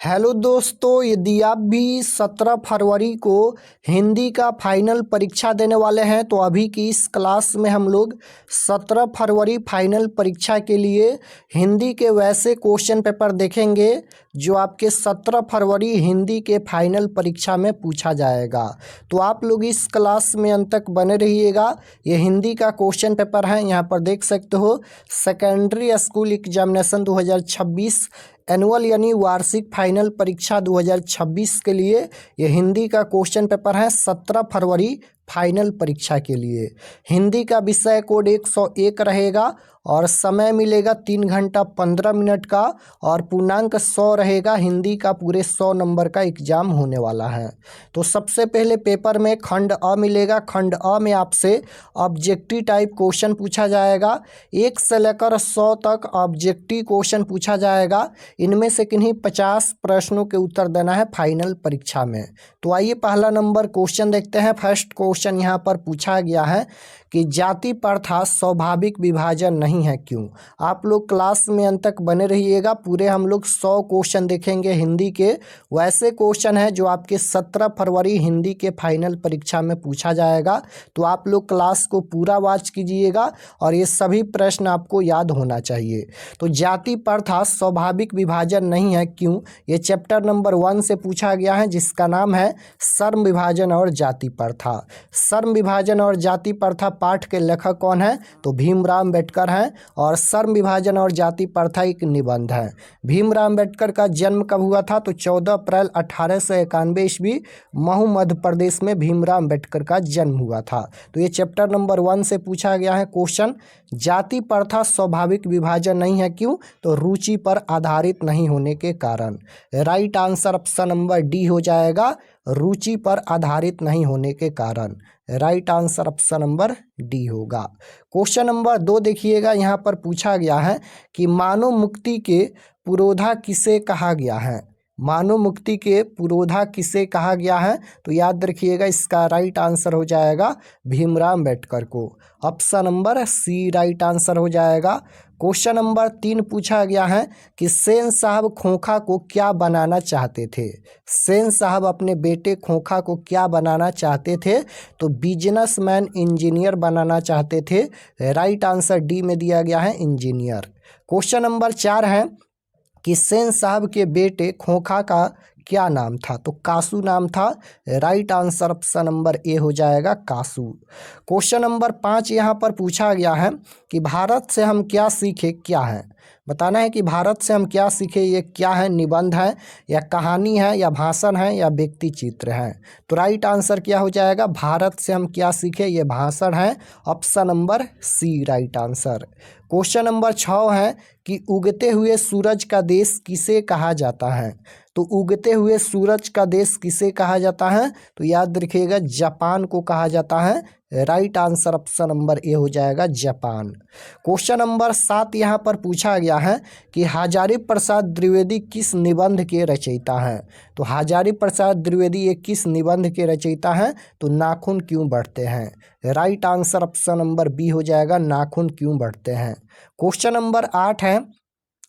Hello दोस्तों, यदि आप भी 17 फरवरी को हिंदी का फाइनल परीक्षा देने वाले हैं तो अभी की इस क्लास में हम लोग 17 फरवरी फाइनल परीक्षा के लिए हिंदी के वैसे क्वेश्चन पेपर देखेंगे जो आपके 17 फरवरी हिंदी के फाइनल परीक्षा में पूछा जाएगा। तो आप लोग इस क्लास में अंत तक बने रहिएगा। ये हिंदी का क्वेश्चन पेपर है, यहाँ पर देख सकते हो सेकेंडरी स्कूल एग्जामिनेशन 2026 एनुअल यानी वार्षिक फाइनल परीक्षा 2026 के लिए ये हिंदी का क्वेश्चन पेपर है। 17 फरवरी फाइनल परीक्षा के लिए हिंदी का विषय कोड 101 रहेगा और समय मिलेगा 3 घंटा 15 मिनट का और पूर्णांक 100 रहेगा। हिंदी का पूरे 100 नंबर का एग्जाम होने वाला है। तो सबसे पहले पेपर में खंड अ मिलेगा। खंड अ में आपसे ऑब्जेक्टिव टाइप क्वेश्चन पूछा जाएगा। 1 से लेकर 100 तक ऑब्जेक्टिव क्वेश्चन पूछा जाएगा। इनमें से किन्हीं 50 प्रश्नों के उत्तर देना है फाइनल परीक्षा में। तो आइए पहला नंबर क्वेश्चन देखते हैं। फर्स्ट क्वेश्चन यहाँ पर पूछा गया है कि जाति प्रथा स्वाभाविक विभाजन नहीं है, क्यों। आप लोग क्लास में अंत तक बने रहिएगा। पूरे हम लोग 100 क्वेश्चन देखेंगे हिंदी के वैसे क्वेश्चन है जो आपके 17 फरवरी हिंदी के फाइनल परीक्षा में पूछा जाएगा। तो आप लोग क्लास को पूरा वॉच कीजिएगा और ये सभी प्रश्न आपको याद होना चाहिए। तो जाति प्रथा स्वाभाविक विभाजन नहीं है, क्यों, ये चैप्टर नंबर 1 से पूछा गया है जिसका नाम है श्रम विभाजन और जाति प्रथा। श्रम विभाजन और जाति प्रथा पाठ के लेखक कौन है, तो भीमराव अम्बेडकर हैं। और श्रम विभाजन और जाति प्रथा एक निबंध है। भीमराव अम्बेडकर का जन्म कब हुआ था, तो 14 अप्रैल 1891 ईस्वी महू मध्य प्रदेश में भीमराव अम्बेडकर का जन्म हुआ था। तो ये चैप्टर नंबर 1 से पूछा गया है क्वेश्चन। जाति प्रथा स्वाभाविक विभाजन नहीं है, क्यों, तो रुचि पर आधारित नहीं होने के कारण। Right answer option number D हो जाएगा, रुचि पर आधारित नहीं होने के कारण। Right answer option number D होगा। क्वेश्चन नंबर 2 देखिएगा। यहाँ पर पूछा गया है कि मानव मुक्ति के पुरोधा किसे कहा गया है। मानव मुक्ति के पुरोधा किसे कहा गया है, तो याद रखिएगा इसका राइट आंसर हो जाएगा भीमराव अम्बेडकर को। Option number C right answer हो जाएगा। क्वेश्चन नंबर 3 पूछा गया है कि सेन साहब खोखा को क्या बनाना चाहते थे। सेन साहब अपने बेटे खोखा को क्या बनाना चाहते थे, तो बिजनेसमैन इंजीनियर बनाना चाहते थे। राइट आंसर डी में दिया गया है इंजीनियर। क्वेश्चन नंबर 4 है कि सेन साहब के बेटे खोखा का क्या नाम था, तो कासू नाम था। राइट आंसर ऑप्शन नंबर ए हो जाएगा कासू। क्वेश्चन नंबर 5 यहाँ पर पूछा गया है कि भारत से हम क्या सीखे, क्या है। बताना है कि भारत से हम क्या सीखे, ये क्या है, निबंध है या कहानी है या भाषण है या व्यक्ति चित्र है। तो राइट आंसर क्या हो जाएगा, भारत से हम क्या सीखे, ये भाषण है। Option number C right answer. Question number 6 है कि उगते हुए सूरज का देश किसे कहा जाता है। तो उगते हुए सूरज का देश किसे कहा जाता है, तो याद रखिएगा जापान को कहा जाता है। राइट आंसर ऑप्शन नंबर ए हो जाएगा जापान। क्वेश्चन नंबर 7 यहाँ पर पूछा गया है कि हजारी प्रसाद द्विवेदी किस निबंध के रचयिता हैं। तो हजारी प्रसाद द्विवेदी ये किस निबंध के रचयिता हैं, तो नाखून क्यों बढ़ते हैं। Right answer option number B हो जाएगा नाखून क्यों बढ़ते हैं। क्वेश्चन नंबर 8 है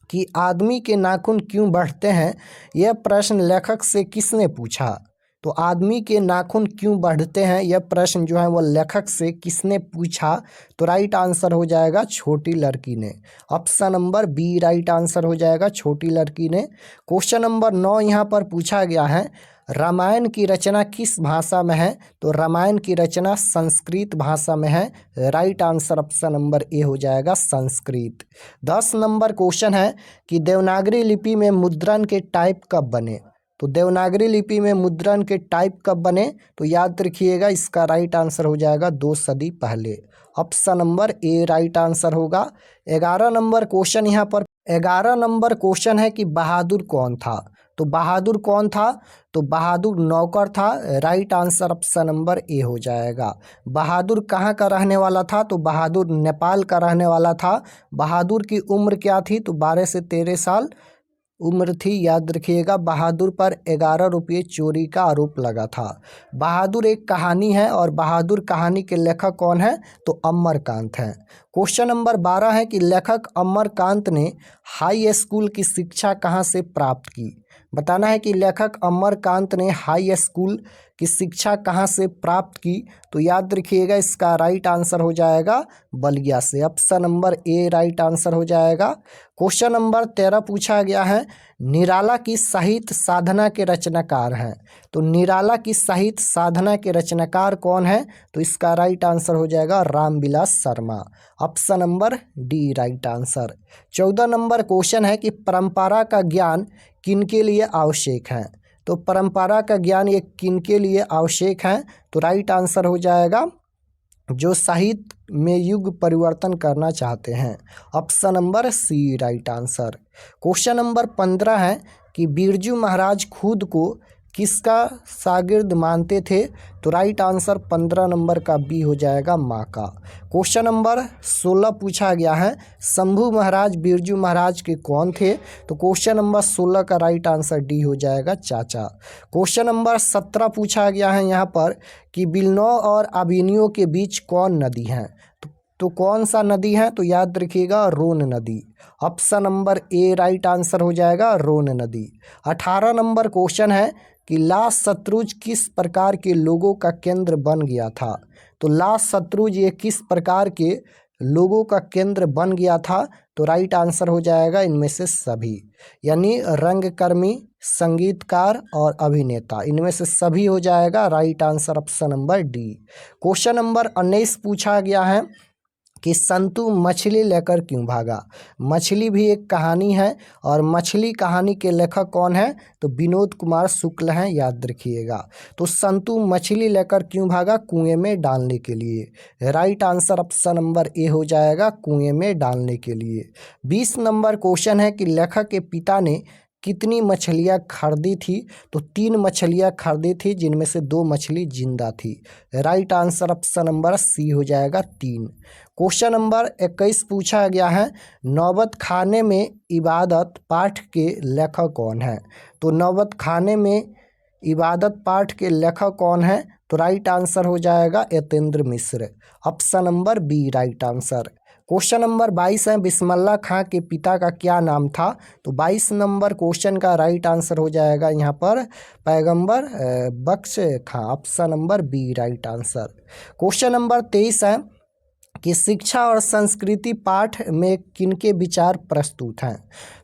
कि आदमी के नाखून क्यों बढ़ते हैं, यह प्रश्न लेखक से किसने पूछा। तो आदमी के नाखून क्यों बढ़ते हैं, यह प्रश्न जो है वो लेखक से किसने पूछा, तो राइट आंसर हो जाएगा छोटी लड़की ने। Option number B right answer हो जाएगा छोटी लड़की ने। क्वेश्चन नंबर 9 यहाँ पर पूछा गया है रामायण की रचना किस भाषा में है, तो रामायण की रचना संस्कृत भाषा में है। राइट आंसर ऑप्शन नंबर ए हो जाएगा संस्कृत। 10 नंबर क्वेश्चन है कि देवनागरी लिपि में मुद्रण के टाइप कब बने। तो देवनागरी लिपि में मुद्रण के टाइप कब बने, तो याद रखिएगा इसका राइट आंसर हो जाएगा 2 सदी पहले। Option number A right answer होगा। 11 नंबर क्वेश्चन यहाँ पर 11 नंबर क्वेश्चन है कि बहादुर कौन था। तो बहादुर कौन था, तो बहादुर नौकर था। राइट आंसर ऑप्शन नंबर ए हो जाएगा। बहादुर कहाँ का रहने वाला था, तो बहादुर नेपाल का रहने वाला था। बहादुर की उम्र क्या थी, तो 12 से 13 साल उम्र थी। याद रखिएगा बहादुर पर 11 रुपये चोरी का आरोप लगा था। बहादुर एक कहानी है और बहादुर कहानी के लेखक कौन है, तो अमरकांत हैं। क्वेश्चन नंबर 12 है कि लेखक अमरकांत ने हाई स्कूल की शिक्षा कहाँ से प्राप्त की। बताना है कि लेखक अमरकांत ने हाई स्कूल की शिक्षा कहाँ से प्राप्त की। तो याद रखिएगा इसका राइट आंसर हो जाएगा बलिया से। Option number A right answer हो जाएगा। क्वेश्चन नंबर 13 पूछा गया है, निराला की साहित्य साधना के रचनाकार हैं। तो निराला की साहित्य साधना के रचनाकार कौन है? तो इसका राइट आंसर हो जाएगा Ramvilas Sharma. Option number D right answer. 14 number question है कि परंपरा का ज्ञान किनके लिए आवश्यक है। तो परंपरा का ज्ञान ये किनके लिए आवश्यक है? तो राइट आंसर हो जाएगा जो साहित्य में युग परिवर्तन करना चाहते हैं। Option number C right answer. Question number 15 है कि बिरजू महाराज खुद को किसका शागिर्द मानते थे। तो राइट आंसर 15 नंबर का बी हो जाएगा माँ का। क्वेश्चन नंबर 16 पूछा गया है, शंभू महाराज बिरजू महाराज के कौन थे। तो क्वेश्चन नंबर 16 का राइट आंसर डी हो जाएगा चाचा। क्वेश्चन नंबर 17 पूछा गया है यहाँ पर कि बिलनौ और अभिनियो के बीच कौन नदी है। तो कौन सा नदी है? तो याद रखिएगा रोन नदी। Option number A right answer हो जाएगा रोन नदी। 18 नंबर क्वेश्चन है कि लाल शत्रुज किस प्रकार के लोगों का केंद्र बन गया था। तो लाल शत्रुज ये किस प्रकार के लोगों का केंद्र बन गया था। तो राइट आंसर हो जाएगा इनमें से सभी, यानी रंगकर्मी, संगीतकार और अभिनेता, इनमें से सभी हो जाएगा right answer option number D. Question number 19 पूछा गया है कि संतु मछली लेकर क्यों भागा। मछली भी एक कहानी है और मछली कहानी के लेखक कौन है? तो विनोद कुमार शुक्ल हैं, याद रखिएगा। तो संतु मछली लेकर क्यों भागा? कुएं में डालने के लिए। राइट आंसर ऑप्शन नंबर ए हो जाएगा कुएं में डालने के लिए। 20 नंबर क्वेश्चन है कि लेखक के पिता ने कितनी मछलियाँ खरीदी थी। तो 3 मछलियाँ खरीदी थी जिनमें से 2 मछली जिंदा थी। Right answer option number C हो जाएगा 3। क्वेश्चन नंबर 21 पूछा गया है, नौबत खाने में इबादत पाठ के लेखक कौन है। तो नौबत खाने में इबादत पाठ के लेखक कौन है? तो राइट आंसर हो जाएगा Yatindra Mishra. Option number B right answer. Question number 22 है, बिस्मिल्लाह खां के पिता का क्या नाम था। तो 22 नंबर क्वेश्चन का राइट आंसर हो जाएगा यहाँ पर Paigambar Bakhsh Khan. Option number B right answer. Question number 23 है कि शिक्षा और संस्कृति पाठ में किनके विचार प्रस्तुत हैं।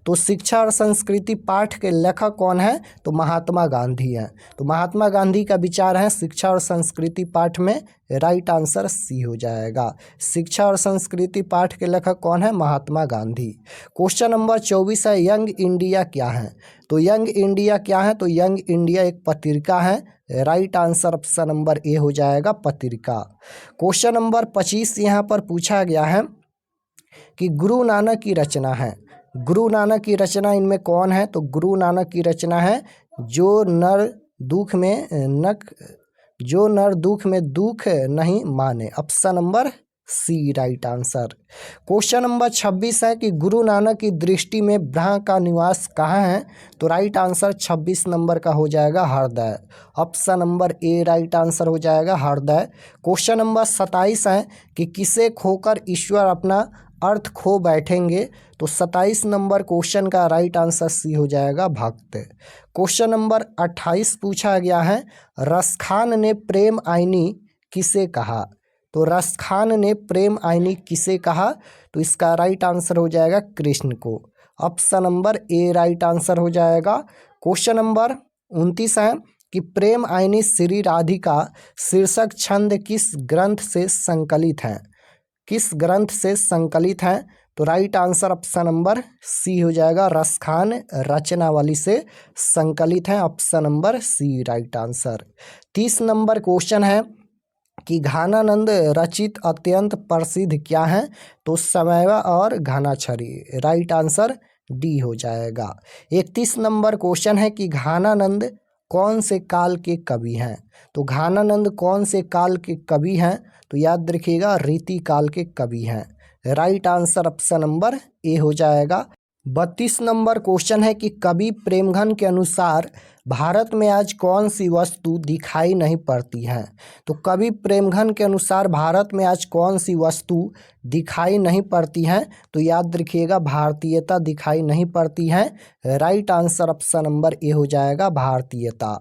तो शिक्षा और संस्कृति पाठ के लेखक कौन है? तो महात्मा गांधी हैं। तो महात्मा गांधी का विचार है शिक्षा और संस्कृति पाठ में। राइट आंसर सी हो जाएगा। शिक्षा और संस्कृति पाठ के लेखक कौन है? महात्मा गांधी। क्वेश्चन नंबर 24 है, यंग इंडिया क्या है। तो यंग इंडिया क्या है? तो यंग इंडिया एक पत्रिका है। राइट आंसर ऑप्शन नंबर ए हो जाएगा पत्रिका। क्वेश्चन नंबर 25 यहाँ पर पूछा गया है कि गुरु नानक की रचना है। गुरु नानक की रचना इनमें कौन है? तो गुरु नानक की रचना है जो नर दुख में दुख नहीं माने। Option number C right answer. Question number 26 है कि गुरु नानक की दृष्टि में ब्रह्म का निवास कहाँ है। तो राइट आंसर 26 नंबर का हो जाएगा हृदय। Option number A right answer हो जाएगा हृदय। क्वेश्चन नंबर 27 है कि किसे खोकर ईश्वर अपना अर्थ खो बैठेंगे। तो 27 नंबर क्वेश्चन का राइट आंसर सी हो जाएगा भक्त। क्वेश्चन नंबर 28 पूछा गया है, रसखान ने प्रेम आईनी किसे कहा। तो रसखान ने प्रेम आईनी किसे कहा। तो इसका राइट आंसर हो जाएगा कृष्ण को। Option number A right answer हो जाएगा। क्वेश्चन नंबर 29 है कि प्रेम आईनी श्री राधिका शीर्षक छंद किस ग्रंथ से संकलित है। किस ग्रंथ से संकलित है। तो right answer option number C हो जाएगा रसखान रचनावली से संकलित है। Option number C right answer. 30 number question है कि घानानंद रचित अत्यंत प्रसिद्ध क्या है। तो समयवा और घानाछड़ी। राइट आंसर डी हो जाएगा। 31 नंबर क्वेश्चन है कि घानानंद कौन से काल के कवि हैं। तो घानानंद कौन से काल के कवि हैं। तो याद रखिएगा रीति काल के कवि हैं। राइट आंसर ऑप्शन नंबर ए हो जाएगा। 32 नंबर क्वेश्चन है कि कवि प्रेमघन के अनुसार भारत में आज कौन सी वस्तु दिखाई नहीं पड़ती है। तो कवि प्रेमघन के अनुसार भारत में आज कौन सी वस्तु दिखाई नहीं पड़ती हैं, तो याद रखिएगा भारतीयता दिखाई नहीं पड़ती है। राइट आंसर ऑप्शन नंबर ए हो जाएगा भारतीयता।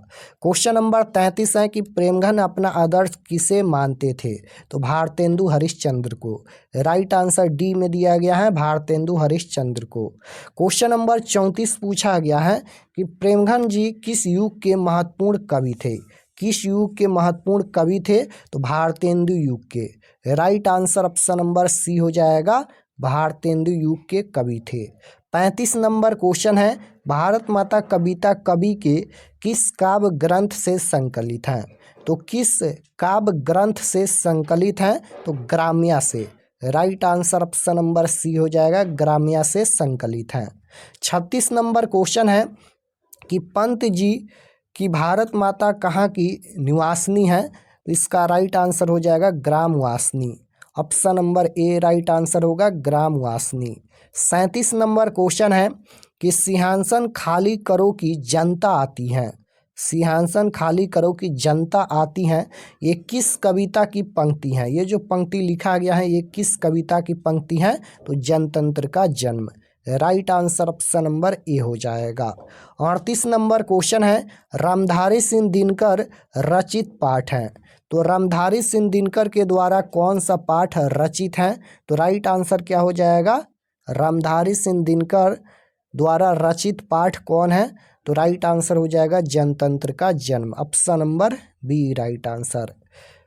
क्वेश्चन नंबर 33 है कि प्रेमघन अपना आदर्श किसे मानते थे, तो भारतेंदु हरिश्चंद्र को। राइट आंसर डी में दिया गया है भारतेंदु हरिश्चंद्र को। क्वेश्चन नंबर 34 पूछा गया है कि प्रेमघन जी किस युग के महत्वपूर्ण कवि थे, किस युग के महत्वपूर्ण कवि थे, तो भारतेंदु युग के। Right answer option number C हो जाएगा भारतेंदु युग के कवि थे। 35 नंबर क्वेश्चन है भारत माता कविता कवि के किस काव्य ग्रंथ से संकलित हैं, तो किस काव्य ग्रंथ से संकलित हैं, तो ग्राम्या से। Right answer option number C हो जाएगा ग्राम्या से संकलित हैं। 36 नंबर क्वेश्चन है कि पंत जी कि भारत माता कहाँ की निवासिनी है, तो इसका राइट आंसर हो जाएगा Gramvasini. Option number A right answer होगा ग्रामवासिनी। 37 नंबर क्वेश्चन है कि सिंहासन खाली करो की जनता आती है, सिंहासन खाली करो की जनता आती है, ये किस कविता की पंक्ति है, ये जो पंक्ति लिखा गया है ये किस कविता की पंक्ति है, तो जनतंत्र का जन्म। राइट आंसर ऑप्शन नंबर ए हो जाएगा। 38 नंबर क्वेश्चन है रामधारी सिंह दिनकर रचित पाठ है, तो रामधारी सिंह दिनकर के द्वारा कौन सा पाठ रचित है, तो राइट आंसर क्या हो जाएगा रामधारी सिंह दिनकर द्वारा रचित पाठ कौन है, तो राइट आंसर हो जाएगा जनतंत्र का जन्म। Option number B right answer.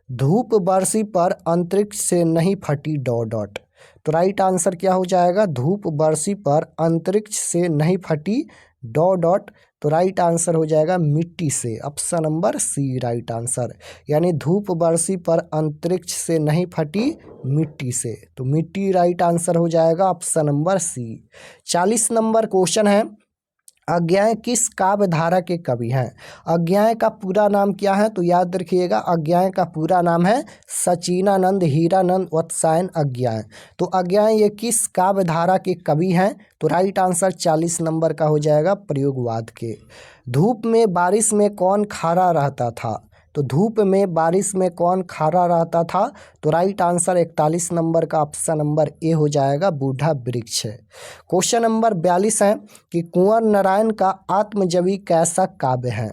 धूप बरसी पर अंतरिक्ष से नहीं फटी डॉट डॉट, तो राइट आंसर क्या हो जाएगा धूप बरसी पर अंतरिक्ष से नहीं फटी डॉट डॉट, तो राइट आंसर हो जाएगा मिट्टी से। Option number C right answer, यानी धूप बरसी पर अंतरिक्ष से नहीं फटी मिट्टी से, तो मिट्टी राइट आंसर हो जाएगा option number C. 40 number question है अज्ञाय किस काव्य धारा के कवि हैं, अज्ञाय का पूरा नाम क्या है, तो याद रखिएगा अज्ञाय का पूरा नाम है सचिनानंद हीरानंद वत्सायन अज्ञाय। तो अज्ञाय ये किस काव्य धारा के कवि हैं, तो राइट आंसर 40 नंबर का हो जाएगा प्रयोगवाद के। धूप में बारिश में कौन खड़ा रहता था, तो धूप में बारिश में कौन खड़ा रहता था, तो राइट आंसर 41 नंबर का ऑप्शन नंबर ए हो जाएगा बूढ़ा वृक्ष। क्वेश्चन नंबर 42 है कि कुंवर नारायण का आत्मजवी कैसा काव्य है,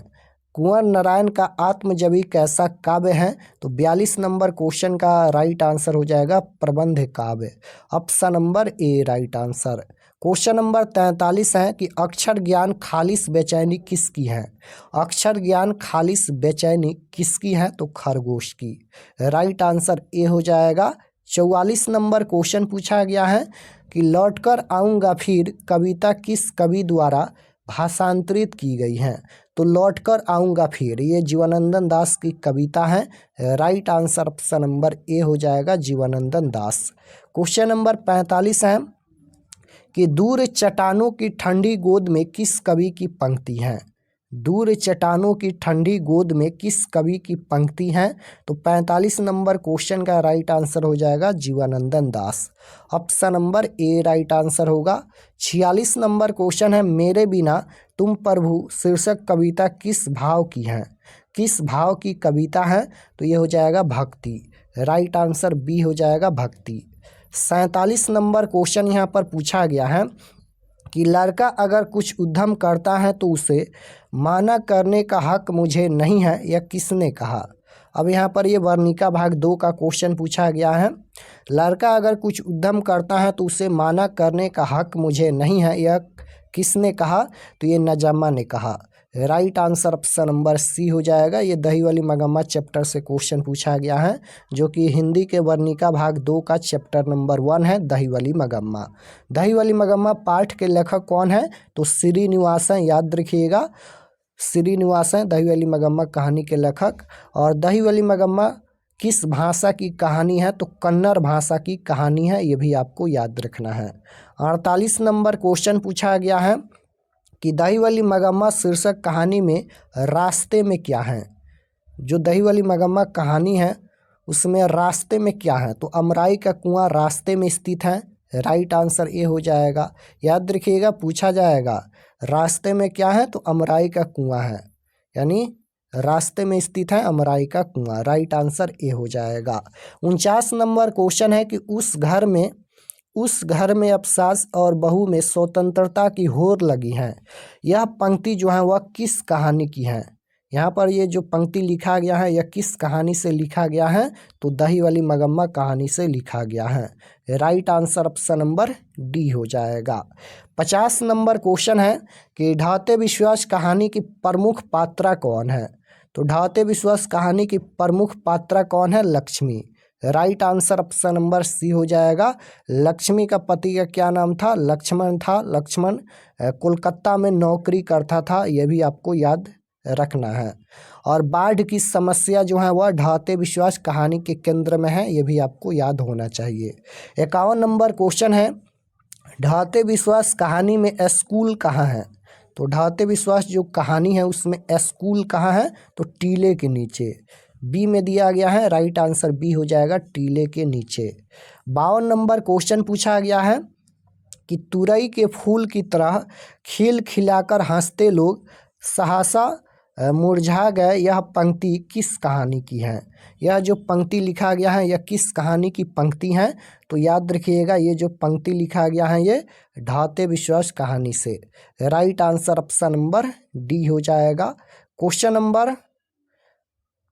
कुंवर नारायण का आत्मजवी कैसा काव्य है, तो 42 नंबर क्वेश्चन का राइट आंसर हो जाएगा प्रबंध काव्य। Option number A right answer. Question number 43 है कि अक्षर ज्ञान खालिस बेचैनी किसकी है, अक्षर ज्ञान खालिस बेचैनी किसकी है, तो खरगोश की। राइट आंसर ए हो जाएगा। 44 नंबर क्वेश्चन पूछा गया है कि लौटकर आऊँगा फिर कविता किस कवि द्वारा भाषांतरित की गई है, तो लौटकर आऊँगा फिर ये जीवनानंद दास की कविता है। राइट आंसर ऑप्शन नंबर ए हो जाएगा जीवनानंद दास। क्वेश्चन नंबर 45 है कि दूर चट्टानों की ठंडी गोद में किस कवि की पंक्ति है, दूर चट्टानों की ठंडी गोद में किस कवि की पंक्ति है, तो 45 नंबर क्वेश्चन का राइट आंसर हो जाएगा Jibanananda Das. Option number A right answer होगा। 46 नंबर क्वेश्चन है मेरे बिना तुम प्रभु शीर्षक कविता किस भाव की है, किस भाव की कविता है, तो ये हो जाएगा भक्ति। राइट आंसर बी हो जाएगा भक्ति। 47 नंबर क्वेश्चन यहाँ पर पूछा गया है कि लड़का अगर कुछ उद्यम करता है तो उसे माना करने का हक मुझे नहीं है, यह किसने कहा। अब यहाँ पर ये वर्णिका भाग 2 का क्वेश्चन पूछा गया है। लड़का अगर कुछ उद्यम करता है तो उसे माना करने का हक मुझे नहीं है, यह किसने कहा, तो ये नजम्मा ने कहा। Right answer option number C हो जाएगा। ये दही वाली मगम्मा चैप्टर से क्वेश्चन पूछा गया है, जो कि हिंदी के वर्णिका भाग 2 का चैप्टर नंबर 1 है दही वाली मगम्मा। दही वाली मगम्मा पाठ के लेखक कौन है, तो श्रीनिवासन, याद रखिएगा श्रीनिवासन दही वाली मगम्मा कहानी के लेखक। और दही वाली मगम्मा किस भाषा की कहानी है, तो कन्नड़ भाषा की कहानी है, ये भी आपको याद रखना है। 48 नंबर क्वेश्चन पूछा गया है कि दही वाली मगम्मा शीर्षक कहानी में रास्ते में क्या है, जो दही वाली मगम्मा कहानी है उसमें रास्ते में क्या है, तो अमराई का कुआं रास्ते में स्थित है। राइट आंसर ए हो जाएगा। याद रखिएगा पूछा जाएगा रास्ते में क्या है, तो अमराई का कुआं है, यानी रास्ते में स्थित है अमराई का कुआं। राइट आंसर ए हो जाएगा। 49 नंबर क्वेश्चन है कि उस घर में अब सास और बहू में स्वतंत्रता की होर लगी है। यह पंक्ति जो है वह किस कहानी की है। यहाँ पर ये जो पंक्ति लिखा गया है यह किस कहानी से लिखा गया है, तो दही वाली मगम्मा कहानी से लिखा गया है। Right answer option number D हो जाएगा। 50 नंबर क्वेश्चन है कि ढाते विश्वास कहानी की प्रमुख पात्रा कौन है। तो ढाते विश्वास कहानी की प्रमुख पात्रा कौन है, Lakshmi. Right answer option number C हो जाएगा। लक्ष्मी का पति का क्या नाम था, लक्ष्मण था। लक्ष्मण कोलकाता में नौकरी करता था, यह भी आपको याद रखना है। और बाढ़ की समस्या जो है वह ढाते विश्वास कहानी के केंद्र में है, यह भी आपको याद होना चाहिए। 51 नंबर क्वेश्चन है ढाते विश्वास कहानी में स्कूल कहाँ है। तो ढाते विश्वास जो कहानी है उसमें स्कूल कहाँ है, तो टीले के नीचे। बी में दिया गया है। राइट आंसर बी हो जाएगा, टीले के नीचे। 52 नंबर क्वेश्चन पूछा गया है कि तुरई के फूल की तरह खिल खिलाकर हंसते लोग सहसा मुरझा गए, यह पंक्ति किस कहानी की है। यह जो पंक्ति लिखा गया है यह किस कहानी की पंक्ति है, तो याद रखिएगा ये जो पंक्ति लिखा गया है ये ढाते विश्वास कहानी से। Right answer option number D हो जाएगा। क्वेश्चन नंबर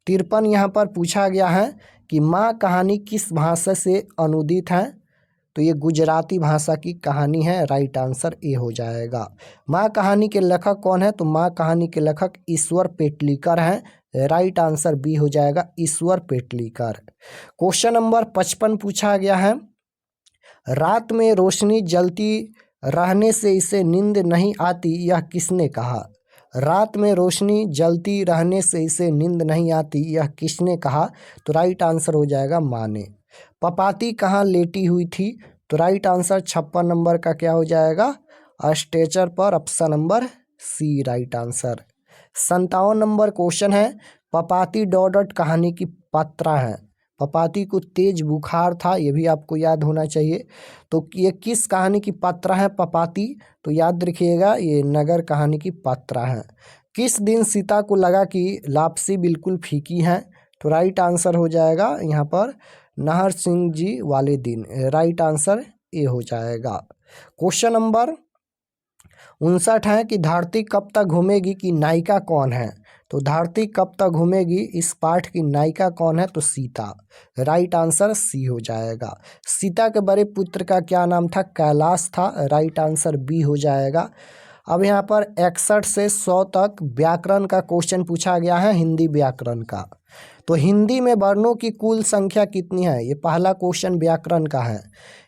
53 यहाँ पर पूछा गया है कि माँ कहानी किस भाषा से अनुदित है। तो ये गुजराती भाषा की कहानी है। राइट आंसर ए हो जाएगा। माँ कहानी के लेखक कौन है, तो माँ कहानी के लेखक ईश्वर पेटलीकर हैं। राइट आंसर बी हो जाएगा, ईश्वर पेटलीकर। क्वेश्चन नंबर 55 पूछा गया है रात में रोशनी जलती रहने से इसे नींद नहीं आती, यह किसने कहा। रात में रोशनी जलती रहने से इसे नींद नहीं आती, यह किसने कहा। तो राइट आंसर हो जाएगा माँ ने। पपाती कहाँ लेटी हुई थी। तो राइट आंसर 56 नंबर का क्या हो जाएगा, स्ट्रेचर पर। Option number C right answer. 57 number question है पपाती डॉट डॉट कहानी की पात्रा है। पपाती को तेज बुखार था, ये भी आपको याद होना चाहिए। तो ये किस कहानी की पात्रा है पपाती, तो याद रखिएगा ये नगर कहानी की पात्रा है। किस दिन सीता को लगा कि लापसी बिल्कुल फीकी है। तो राइट आंसर हो जाएगा यहाँ पर नाहर सिंह जी वाले दिन। राइट आंसर ए हो जाएगा। क्वेश्चन नंबर 59 है कि धरती कब तक घूमेगी की नायिका कौन है। तो धरती कब तक घूमेगी इस पाठ की नायिका कौन है, तो सीता। राइट आंसर सी हो जाएगा। सीता के बड़े पुत्र का क्या नाम था, कैलाश था। राइट आंसर बी हो जाएगा। अब यहाँ पर 61 से 100 तक व्याकरण का क्वेश्चन पूछा गया है, हिंदी व्याकरण का। तो हिंदी में वर्णों की कुल संख्या कितनी है, ये पहला क्वेश्चन व्याकरण का है।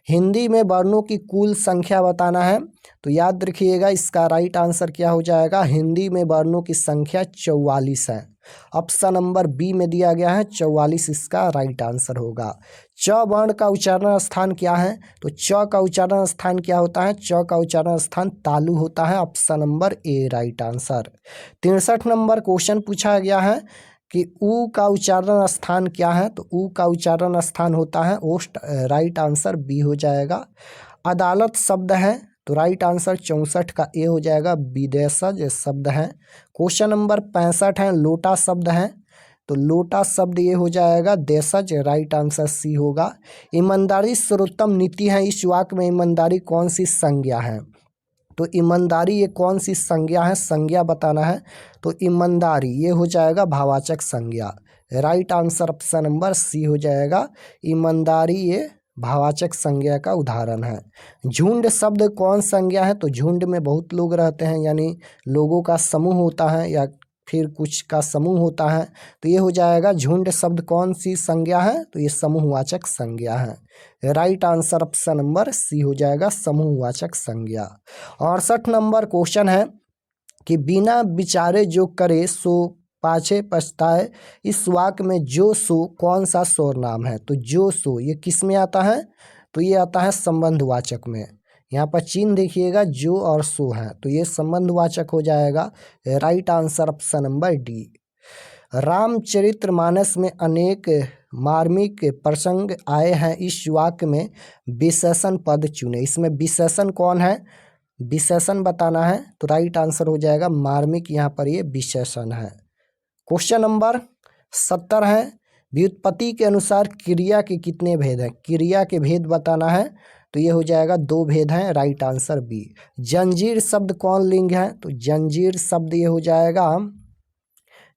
हिंदी में वर्णों की कुल संख्या बताना है, तो याद रखिएगा इसका राइट आंसर क्या हो जाएगा, हिंदी में वर्णों की संख्या 44 है। ऑप्शन नंबर बी में दिया गया है 44 इसका राइट आंसर होगा। च वर्ण का उच्चारण स्थान क्या है, तो च का उच्चारण स्थान क्या होता है, च का उच्चारण स्थान तालु होता है। Option number A right answer. 63 number question पूछा गया है कि ऊ का उच्चारण स्थान क्या है, तो ऊ का उच्चारण स्थान होता है ओष्ठ। राइट आंसर बी हो जाएगा। अदालत शब्द है, तो राइट आंसर 64 का ए हो जाएगा, विदेशज शब्द है। क्वेश्चन नंबर 65 है लोटा शब्द है, तो लोटा शब्द ये हो जाएगा देशज। राइट आंसर सी होगा। ईमानदारी सर्वोत्तम नीति है, इस वाक्य में ईमानदारी कौन सी संज्ञा है। तो ईमानदारी ये कौन सी संज्ञा है, संज्ञा बताना है। तो ईमानदारी ये हो जाएगा भाववाचक संज्ञा। Right answer option number C हो जाएगा। ईमानदारी ये भाववाचक संज्ञा का उदाहरण है। झुंड शब्द कौन संज्ञा है, तो झुंड में बहुत लोग रहते हैं, यानी लोगों का समूह होता है या फिर कुछ का समूह होता है, तो ये हो जाएगा झुंड शब्द कौन सी संज्ञा है, तो ये समूहवाचक संज्ञा है। Right answer option number C हो जाएगा, समूहवाचक संज्ञा। 68 नंबर क्वेश्चन है कि बिना विचारे जो करे सो पाछे पछताए, इस वाक्य में जो सो कौन सा सर्वनाम है। तो जो सो ये किस में आता है, तो ये आता है संबंधवाचक में। यहाँ पर चिन्ह देखिएगा जो और सो है, तो ये संबंधवाचक हो जाएगा। Right answer option number D. Ramcharitmanas में अनेक मार्मिक प्रसंग आए हैं, इस वाक्य में विशेषण पद चुने। इसमें विशेषण कौन है, विशेषण बताना है, तो राइट आंसर हो जाएगा मार्मिक। यहाँ पर ये विशेषण है। क्वेश्चन नंबर 70 है, व्युत्पत्ति के अनुसार क्रिया के कितने भेद हैं? क्रिया के भेद बताना है, तो ये हो जाएगा 2 भेद हैं, राइट आंसर बी। जंजीर शब्द कौन लिंग है? तो जंजीर शब्द ये हो जाएगा,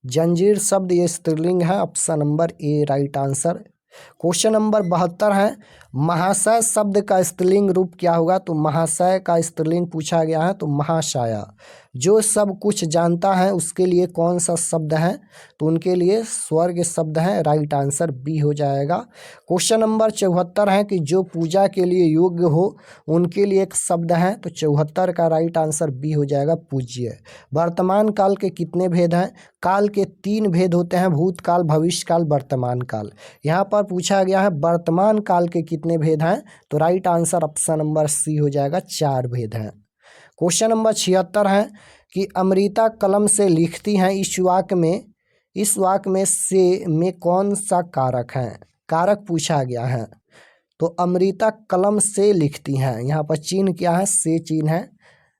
जंजीर शब्द ये स्त्रीलिंग है, option number A right answer. Question number 72 है, महाशय शब्द का स्त्रीलिंग रूप क्या होगा? तो महाशय का स्त्रीलिंग पूछा गया है, तो महाशया। जो सब कुछ जानता है उसके लिए कौन सा शब्द है? तो उनके लिए स्वर्ग शब्द है, राइट आंसर बी हो जाएगा। क्वेश्चन नंबर 74 है कि जो पूजा के लिए योग्य हो उनके लिए एक शब्द है, तो 74 का राइट आंसर बी हो जाएगा, पूज्य। वर्तमान काल के कितने भेद हैं? काल के 3 भेद होते हैं, भूतकाल, भविष्यकाल, वर्तमान काल। यहाँ पर पूछा गया है वर्तमान काल के कितने भेद हैं? तो right answer option number C हो जाएगा, 4 भेद हैं। क्वेश्चन नंबर 76 है कि अमृता कलम से लिखती हैं, इस वाक्य में से में कौन सा कारक है? कारक पूछा गया है। तो अमृता कलम से लिखती हैं, यहाँ पर चिन्ह क्या है? से चिन्ह है,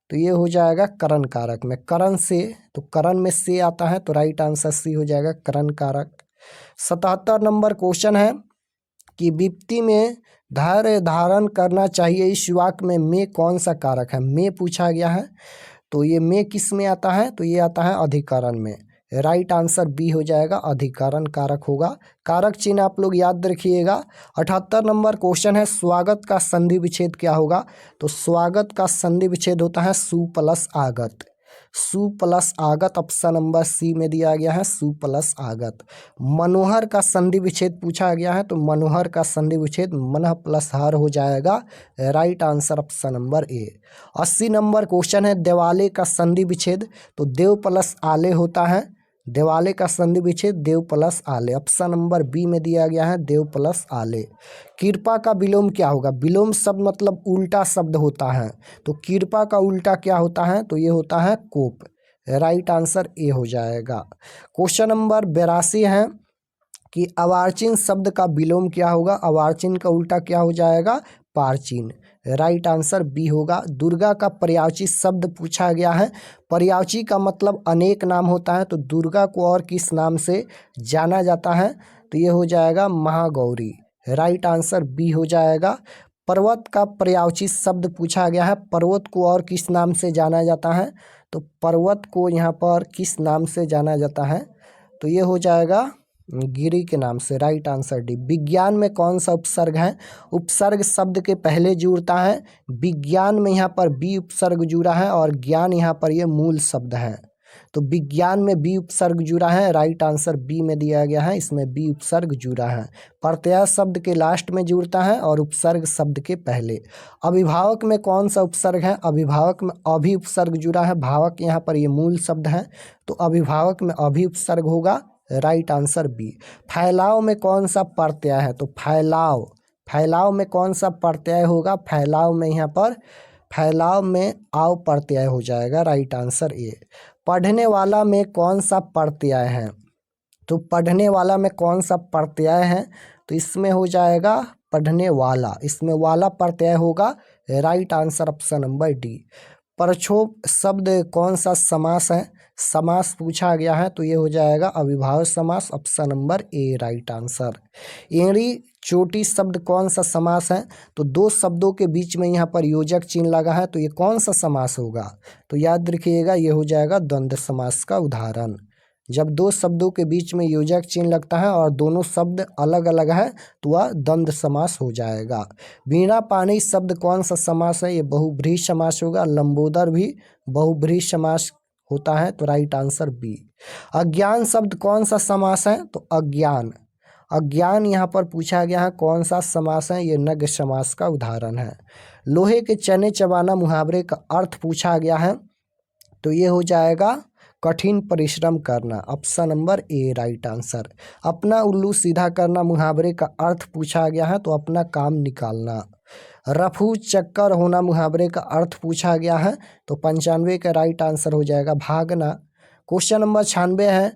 तो ये हो जाएगा करण कारक में। करण से, तो करण में से आता है, तो राइट आंसर सी हो जाएगा, करण कारक। 77 नंबर क्वेश्चन है कि विपत्ति में धैर्य धारण करना चाहिए, इस वाक्य में कौन सा कारक है? में पूछा गया है, तो ये में किस में आता है? तो ये आता है अधिकरण में, राइट आंसर बी हो जाएगा, अधिकरण कारक होगा। कारक चिन्ह आप लोग याद रखिएगा। 78 नंबर क्वेश्चन है, स्वागत का संधि विच्छेद क्या होगा? तो स्वागत का संधि विच्छेद होता है सु प्लस आगत, सु प्लस आगत, ऑप्शन नंबर सी में दिया गया है, सु प्लस आगत। मनोहर का संधि विच्छेद पूछा गया है, तो मनोहर का संधि विच्छेद मनः प्लस हर हो जाएगा, राइट आंसर ऑप्शन नंबर ए। 80 नंबर क्वेश्चन है, देवाले का संधि विच्छेद, तो देव प्लस आले होता है, देवाले का संधि विच्छेद देव प्लस आले, ऑप्शन नंबर बी में दिया गया है, देव प्लस आले। कृपा का विलोम क्या होगा? विलोम शब्द मतलब उल्टा शब्द होता है, तो कृपा का उल्टा क्या होता है? तो ये होता है कोप, राइट आंसर ए हो जाएगा। क्वेश्चन नंबर 82 है कि अर्वाचीन शब्द का विलोम क्या होगा? अर्वाचीन का उल्टा क्या हो जाएगा? प्राचीन, राइट आंसर बी होगा। दुर्गा का पर्यायवाची शब्द पूछा गया है, पर्यायवाची का मतलब अनेक नाम होता है, तो दुर्गा को और किस नाम से जाना जाता है? तो ये हो जाएगा महागौरी, राइट आंसर बी हो जाएगा। पर्वत का पर्यायवाची शब्द पूछा गया है, पर्वत को और किस नाम से जाना जाता है? तो पर्वत को यहाँ पर किस नाम से जाना जाता है? तो ये हो जाएगा गिरी के नाम से, राइट आंसर डी। विज्ञान में कौन सा उपसर्ग है? उपसर्ग शब्द के पहले जुड़ता है, विज्ञान में यहाँ पर बी उपसर्ग जुड़ा है, और ज्ञान यहाँ पर ये मूल शब्द है, तो विज्ञान में बी उपसर्ग जुड़ा है, राइट आंसर बी में दिया गया है, इसमें बी उपसर्ग जुड़ा है। प्रत्यय शब्द के लास्ट में जुड़ता है और उपसर्ग शब्द के पहले। अभिभावक में कौन सा उपसर्ग है? अभिभावक में अभि उपसर्ग जुड़ा है, भावक यहाँ पर ये मूल शब्द है, तो अभिभावक में अभि उपसर्ग होगा, राइट आंसर बी। फैलाव में कौन सा प्रत्यय है? तो फैलाव में कौन सा प्रत्यय होगा? फैलाव में यहाँ पर फैलाव में आव प्रत्यय हो जाएगा, राइट आंसर ए। पढ़ने वाला में कौन सा प्रत्यय है? तो पढ़ने वाला में कौन सा प्रत्यय है? तो इसमें हो जाएगा पढ़ने वाला, इसमें वाला प्रत्यय होगा, right answer option number D. परक्षोभ शब्द कौन सा समास है? समास पूछा गया है, तो ये हो जाएगा अविभाज्य समास, option number A right answer. एड़ी चोटी शब्द कौन सा समास है? तो दो शब्दों के बीच में यहाँ पर योजक चिन्ह लगा है, तो ये कौन सा समास होगा? तो याद रखिएगा ये हो जाएगा द्वंद्व समास का उदाहरण। जब दो शब्दों के बीच में योजक चिन्ह लगता है और दोनों शब्द अलग अलग है तो वह द्वंद्व समास हो जाएगा। वीणा पानी शब्द कौन सा समास है? ये बहुब्रीहि समास होगा। लंबोदर भी बहुब्रीहि समास होता है, तो राइट आंसर बी। अज्ञान शब्द कौन सा समास है? तो अज्ञान यहाँ पर पूछा गया है कौन सा समास है? ये नग्न समास का उदाहरण है। लोहे के चने चबाना मुहावरे का अर्थ पूछा गया है, तो ये हो जाएगा कठिन परिश्रम करना, option number A right answer. अपना उल्लू सीधा करना मुहावरे का अर्थ पूछा गया है, तो अपना काम निकालना। रफू चक्कर होना मुहावरे का अर्थ पूछा गया है, तो 95 का राइट आंसर हो जाएगा भागना। क्वेश्चन नंबर 96 है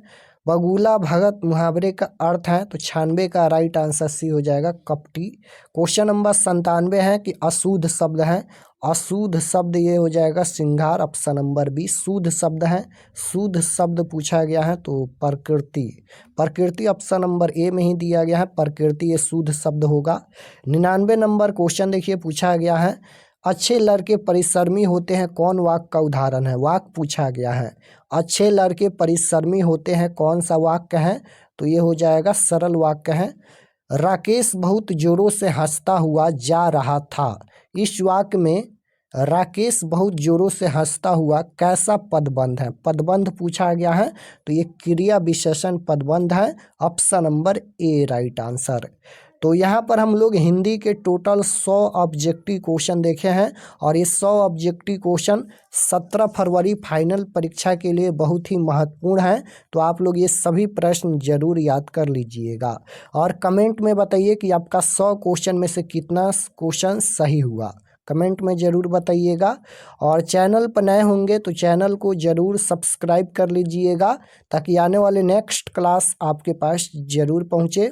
बगुला भगत मुहावरे का अर्थ है, तो 96 का राइट आंसर सी हो जाएगा कपटी। क्वेश्चन नंबर 97 है कि अशुद्ध शब्द है, अशुद्ध शब्द ये हो जाएगा सिंगार, ऑप्शन नंबर बी। शुद्ध शब्द है, शुद्ध शब्द पूछा गया है तो प्रकृति, प्रकृति ऑप्शन नंबर ए में ही दिया गया है, प्रकृति ये शुद्ध शब्द होगा। 99 नंबर क्वेश्चन देखिए पूछा गया है, अच्छे लड़के परिश्रमी होते हैं कौन वाक्य का उदाहरण है। वाक्य पूछा गया है, अच्छे लड़के परिश्रमी होते हैं कौन सा वाक्य है, तो ये हो जाएगा सरल वाक्य है। राकेश बहुत जोरों से हंसता हुआ जा रहा था। इस वाक्य में राकेश बहुत जोरों से हंसता हुआ कैसा पदबंध है, पदबंध पूछा गया है तो ये क्रिया विशेषण पदबंध है, option number A right answer. तो यहाँ पर हम लोग हिंदी के टोटल 100 ऑब्जेक्टिव क्वेश्चन देखे हैं और ये 100 ऑब्जेक्टिव क्वेश्चन 17 फरवरी फाइनल परीक्षा के लिए बहुत ही महत्वपूर्ण है। तो आप लोग ये सभी प्रश्न जरूर याद कर लीजिएगा और कमेंट में बताइए कि आपका 100 क्वेश्चन में से कितना क्वेश्चन सही हुआ, कमेंट में ज़रूर बताइएगा। और चैनल पर नए होंगे तो चैनल को ज़रूर सब्सक्राइब कर लीजिएगा ताकि आने वाले नेक्स्ट क्लास आपके पास ज़रूर पहुँचे।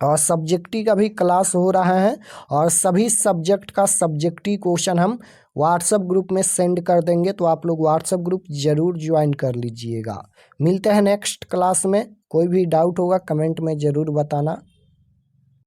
और सब्जेक्टिव का भी क्लास हो रहा है और सभी सब्जेक्ट का सब्जेक्टिव क्वेश्चन हम व्हाट्सएप ग्रुप में सेंड कर देंगे, तो आप लोग व्हाट्सएप ग्रुप ज़रूर ज्वाइन कर लीजिएगा। मिलते हैं नेक्स्ट क्लास में, कोई भी डाउट होगा कमेंट में ज़रूर बताना।